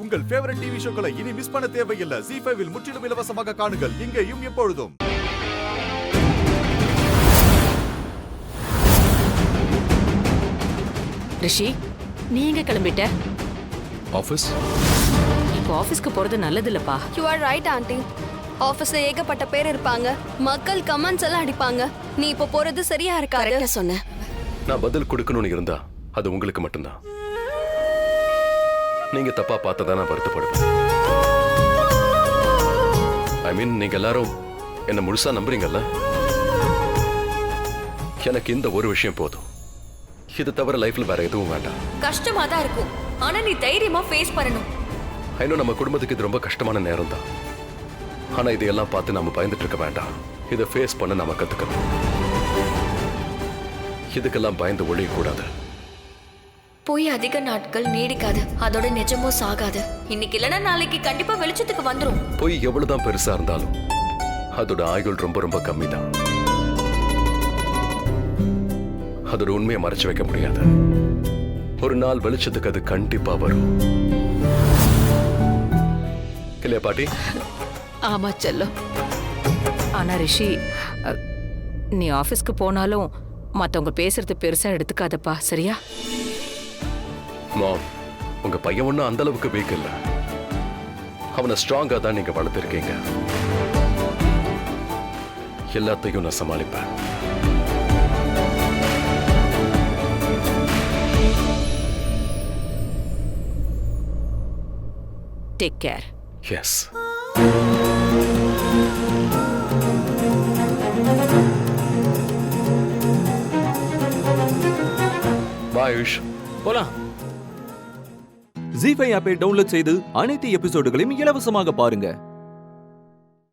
உங்கள் favourite TV ஷோக்களை இனி miss பண்ண தேவையில்லை. ZEE5 இல் முற்றிலும் இலவசமாக காணுங்கள். இங்கேயும் எப்பொழுதும். ரிஷி, நீ எங்க கிளம்பிட்ட? ஆபீஸ். இப்போ ஆபீஸ்க்கு போறது நல்லது இல்லப்பா. You are right aunty. ஆபீஸ்ல ஏகப்பட்ட பேர் இருப்பாங்க, மக்கள் கமெண்ட்ஸ் எல்லாம் அடிப்பாங்க. நீ இப்போ போறது சரியா இருக்காது. கரெக்டா சொன்ன. நான் பதில் கொடுக்கணும்னு இருந்தா அது உங்களுக்கு மட்டும்தான். நீங்க தப்பா பார்த்ததா நான் வருத்தப்படுவேன். ஐ மீன், நீங்க எல்லாரும் என்ன முழுசா நம்புறீங்கல்ல? எனக்கு இந்த ஒரு விஷயம் போதும். இது தவிர லைஃப்ல வேற எதுவும் வேண்டாம். கஷ்டமா தான் இருக்கும், ஆனா நீ தைரியமா ஃபேஸ் பண்ணணும். இன்னும் நம்ம குடும்பத்துக்கு இது ரொம்ப கஷ்டமான நேரம் தான். ஆனா இதையெல்லாம் பார்த்து நாம பயந்துட்டு இருக்க வேண்டாம். இதை ஃபேஸ் பண்ண நாம கத்துக்கணும். இதுக்கெல்லாம் பயந்து ஒழிய கூடாது. போய் அதிக நாட்கள் நீடிக்காது, அதோட நிஜமும் சாகாது. இன்னைக்கு இல்லைன்னா நாளைக்கு கண்டிப்பா வெளிச்சத்துக்கு வந்துரும். போய் எவ்வளவுதான் பெருசா இருந்தாலும் அதோட ஆயுள் ரொம்ப ரொம்ப கம்மி தான். அதோட உண்மையை மறைச்சு வைக்க முடியாது. ஒரு நாள் வெளிச்சத்துக்கு அது கண்டிப்பா வரும். இல்லையா பாட்டி? ஆமா செல்லம். ஆனா ரிஷி, நீ ஆபீஸ்க்கு போனாலும் மத்தவங்க பேசுறது பெருசா எடுத்துக்காதப்பா, சரியா? மாம், உங்க பையன் ஒன்னும் அந்த அளவுக்கு வீக் இல்ல. அவனை ஸ்ட்ராங்கா தான் நீங்க வளர்த்திருக்கீங்க. எல்லாத்தையும் நான் சமாளிப்பேன். Take care. எஸ். பாயுஷ், போலாம். ZEE5 ஆப்பை டவுன்லோட் செய்து அனைத்து எபிசோடுகளையும் இலவசமாக பாருங்க.